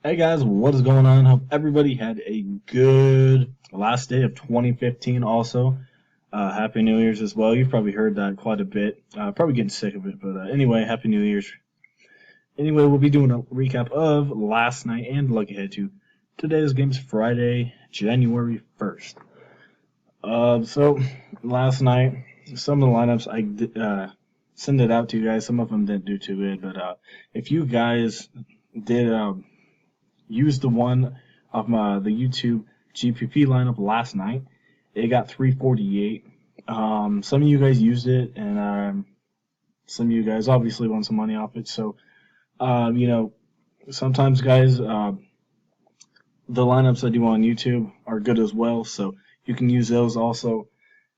Hey guys, what is going on? Hope everybody had a good last day of 2015 also. Happy New Year's as well. You've probably heard that quite a bit. Probably getting sick of it, but anyway, Happy New Year's. Anyway, we'll be doing a recap of last night and look ahead to today's game's Friday, January 1st. So last night, some of the lineups I did, send it out to you guys. Some of them didn't do too good, but if you guys did use the one of the YouTube GPP lineup last night, it got 348. Some of you guys used it, and some of you guys obviously won some money off it. So, sometimes guys, the lineups I do on YouTube are good as well. So you can use those also.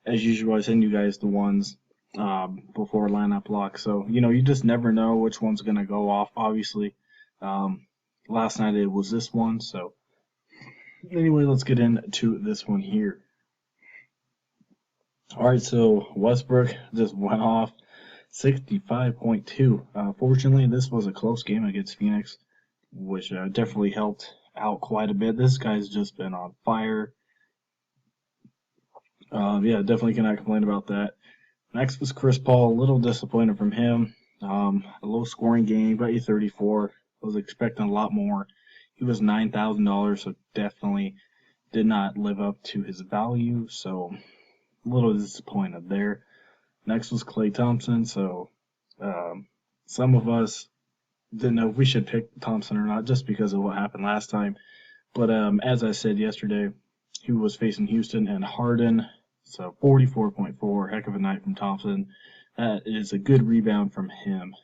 As usual, I send you guys the ones before lineup lock. So, you just never know which one's going to go off, obviously. Last night it was this one. So, anyway, let's get into this one here. All right, so Westbrook just went off 65.2. Fortunately, this was a close game against Phoenix, which definitely helped out quite a bit. This guy's just been on fire. Yeah, definitely cannot complain about that. Next was Chris Paul. A little disappointed from him. A low scoring game, got you 34. I was expecting a lot more. He was $9,000, so definitely did not live up to his value. So a little disappointed there. Next was Klay Thompson. So some of us didn't know if we should pick Thompson or not just because of what happened last time. But as I said yesterday, he was facing Houston and Harden. So 44.4, heck of a night from Thompson. That is a good rebound from him.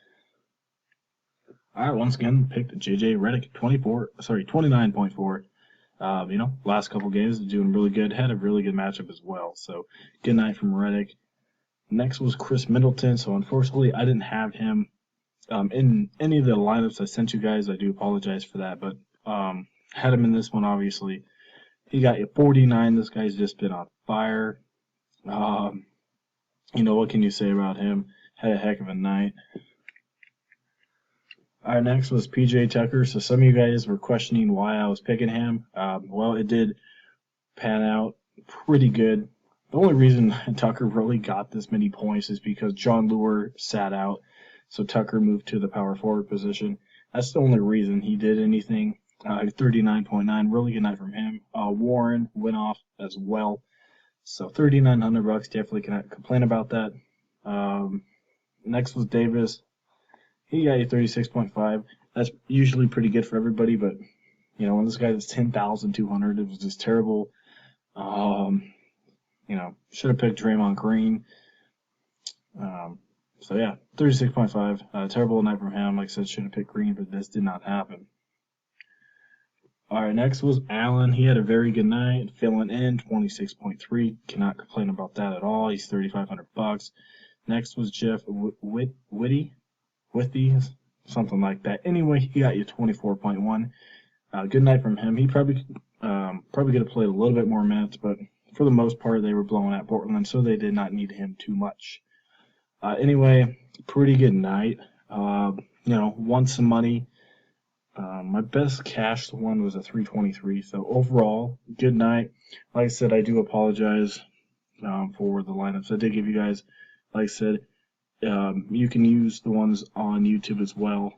All right, once again, picked JJ Redick, 29.4. Last couple games doing really good. Had a really good matchup as well. So good night from Redick. Next was Chris Middleton. So unfortunately, I didn't have him in any of the lineups I sent you guys. I do apologize for that, but had him in this one, obviously. He got you 49. This guy's just been on fire. What can you say about him? Had a heck of a night. Our next was PJ Tucker. So some of you guys were questioning why I was picking him. Well, it did pan out pretty good. The only reason Tucker really got this many points is because John Lure sat out. So Tucker moved to the power forward position. That's the only reason he did anything. 39.9, really good night from him. Warren went off as well. So $3,900, definitely cannot complain about that. Next was Davis. He got you 36.5. That's usually pretty good for everybody, but when this guy was 10,200, it was just terrible. Should have picked Draymond Green. So yeah, 36.5. Terrible night from him. Like I said, should have picked Green, but this did not happen. All right, next was Allen. He had a very good night, filling in 26.3. Cannot complain about that at all. He's $3,500. Next was Jeff Witty, something like that. Anyway, he got you 24.1. Good night from him. He probably could have played a little bit more minutes, but for the most part, they were blowing at Portland, so they did not need him too much. Anyway, pretty good night. Won some money. My best cashed one was a 323. So overall, good night. Like I said, I do apologize for the lineups I did give you guys. Like I said, you can use the ones on YouTube as well.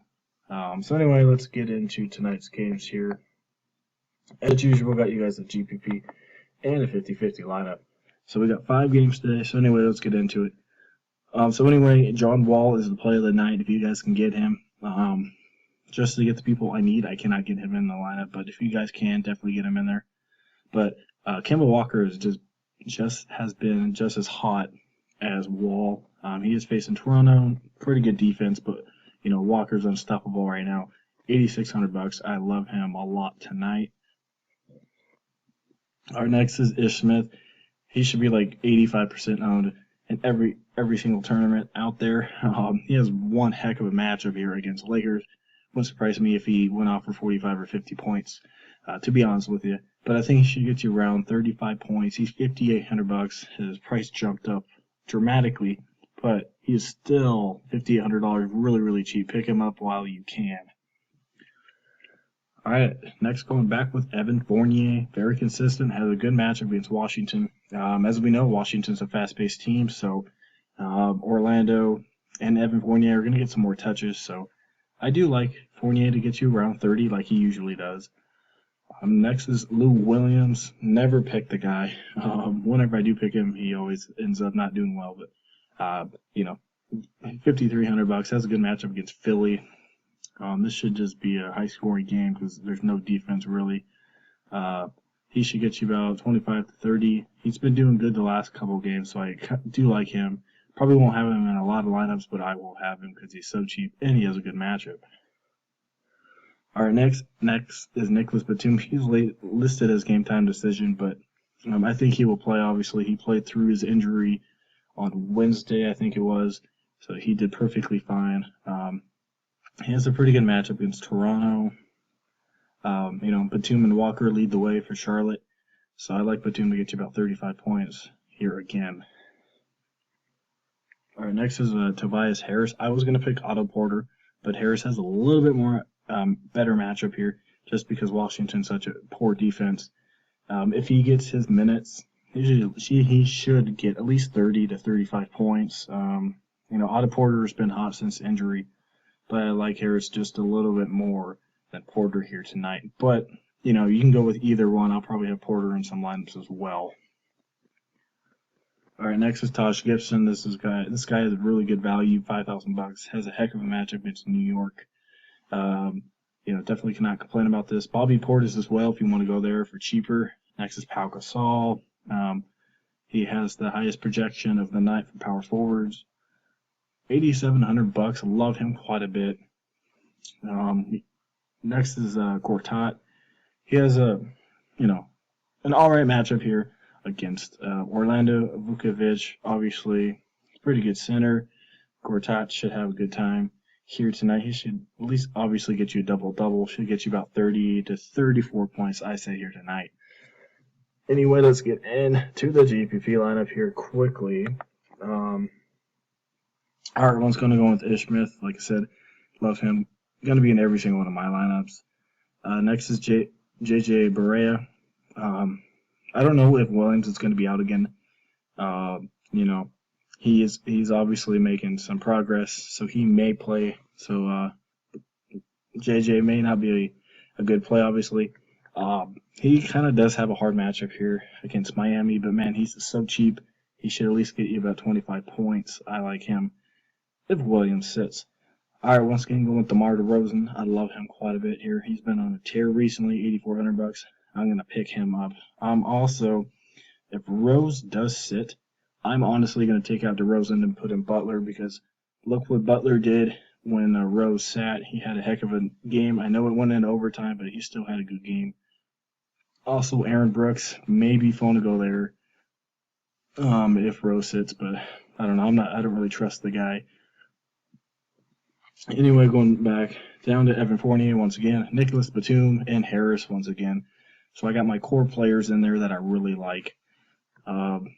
So anyway, let's get into tonight's games here. As usual, got you guys a GPP and a 50-50 lineup. So we got 5 games today. So anyway, let's get into it. So anyway, John Wall is the play of the night if you guys can get him. Just to get the people I need, I cannot get him in the lineup, but if you guys can, definitely get him in there. But Kemba Walker is has been just as hot as Wall. He is facing Toronto, pretty good defense, but Walker's unstoppable right now. $8,600. I love him a lot tonight. Our next is Ish Smith. He should be like 85% owned in every single tournament out there. He has one heck of a matchup here against Lakers. Wouldn't surprise me if he went off for 45 or 50 points, to be honest with you. But I think he should get you around 35 points. He's $5,800. His price jumped up dramatically, but he is still $5,800, really, really cheap. Pick him up while you can. All right, next going back with Evan Fournier, very consistent, has a good matchup against Washington. As we know, Washington's a fast-paced team, so Orlando and Evan Fournier are going to get some more touches. So I do like Fournier to get you around 30 like he usually does. Next is Lou Williams. Never pick the guy. Whenever I do pick him, he always ends up not doing well. But $5,300 has a good matchup against Philly. This should just be a high-scoring game because there's no defense really. He should get you about 25 to 30. He's been doing good the last couple games, so I do like him. Probably won't have him in a lot of lineups, but I will have him because he's so cheap and he has a good matchup. All right, next is Nicholas Batum. He's listed as game time decision, but I think he will play. Obviously, he played through his injury on Wednesday, I think it was, so he did perfectly fine. He has a pretty good matchup against Toronto. Batum and Walker lead the way for Charlotte, so I like Batum to get you about 35 points here again. All right, next is Tobias Harris. I was going to pick Otto Porter, but Harris has a little bit more better matchup here just because Washington's such a poor defense. If he gets his minutes, he should get at least 30 to 35 points. Otto Porter has been hot since injury, but I like Harris just a little bit more than Porter here tonight. But, you can go with either one. I'll probably have Porter in some lineups as well. All right, next is Taj Gibson. This guy has really good value, $5,000. Has a heck of a matchup against New York. Definitely cannot complain about this. Bobby Portis as well if you want to go there for cheaper. Next is Pau Gasol. He has the highest projection of the night for power forwards. $8,700. Love him quite a bit. Next is Gortat. He has an all-right matchup here against Orlando. Vukovic, obviously, pretty good center. Gortat should have a good time here tonight. He should at least obviously get you a double-double. Should get you about 30 to 34 points, I say, here tonight. Anyway, let's get into the GPP lineup here quickly. Everyone's going to go with Ish Smith. Like I said, love him. Going to be in every single one of my lineups. Next is JJ Barea. I don't know if Williams is going to be out again. He's obviously making some progress, so he may play. So JJ may not be a good play, obviously. He kind of does have a hard matchup here against Miami, but man, he's so cheap. He should at least get you about 25 points. I like him if Williams sits. All right, once again, going with DeMar DeRozan. I love him quite a bit here. He's been on a tear recently, $8,400. I'm going to pick him up. Also, if Rose does sit, I'm honestly going to take out DeRozan and put in Butler because look what Butler did when Rose sat. He had a heck of a game. I know it went into overtime, but he still had a good game. Also, Aaron Brooks may be fun to go there if Rose sits, but I don't know. I don't really trust the guy. Anyway, going back down to Evan Fournier once again, Nicholas Batum, and Harris once again. So I got my core players in there that I really like. And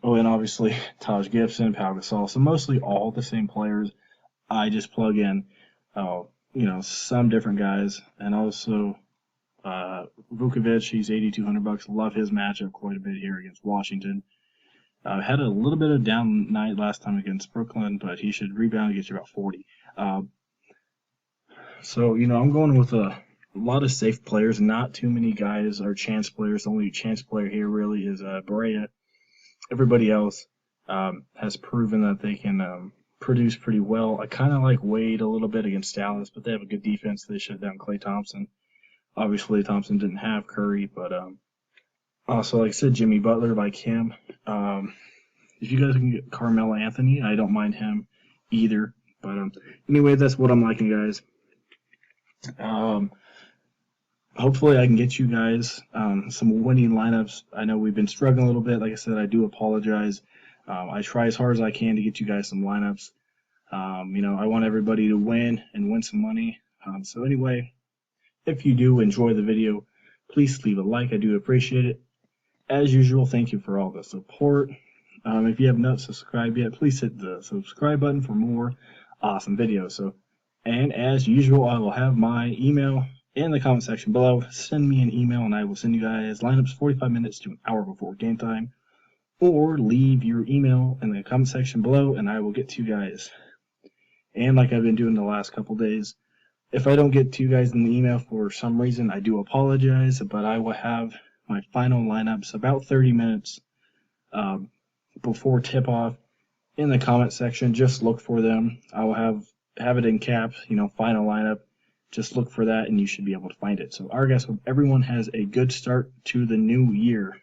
obviously Taj Gibson, Pau Gasol. So mostly all the same players. I just plug in, some different guys. And also Vukovic, he's $8,200. Love his matchup quite a bit here against Washington. Had a little bit of down night last time against Brooklyn, but he should rebound and get you about 40. I'm going with a lot of safe players. Not too many guys are chance players. The only chance player here really is Barea. Everybody else has proven that they can produce pretty well. I kind of like Wade a little bit against Dallas, but they have a good defense. They shut down Klay Thompson. Obviously, Thompson didn't have Curry, but also, like I said, Jimmy Butler, like him. If you guys can get Carmelo Anthony, I don't mind him either. But anyway, that's what I'm liking, guys. Hopefully I can get you guys some winning lineups. I know we've been struggling a little bit. Like I said, I do apologize. I try as hard as I can to get you guys some lineups. I want everybody to win and win some money. So anyway, if you do enjoy the video, please leave a like. I do appreciate it. As usual, thank you for all the support. If you have not subscribed yet, please hit the subscribe button for more awesome videos. And as usual, I will have my email in the comment section below. Send me an email and I will send you guys lineups 45 minutes to an hour before game time. Or leave your email in the comment section below and I will get to you guys. And like I've been doing the last couple days, if I don't get to you guys in the email for some reason, I do apologize, but I will have my final lineups about 30 minutes before tip-off in the comment section. Just look for them. I will have it in caps, final lineup. Just look for that and you should be able to find it. So, our guys, hope everyone has a good start to the new year.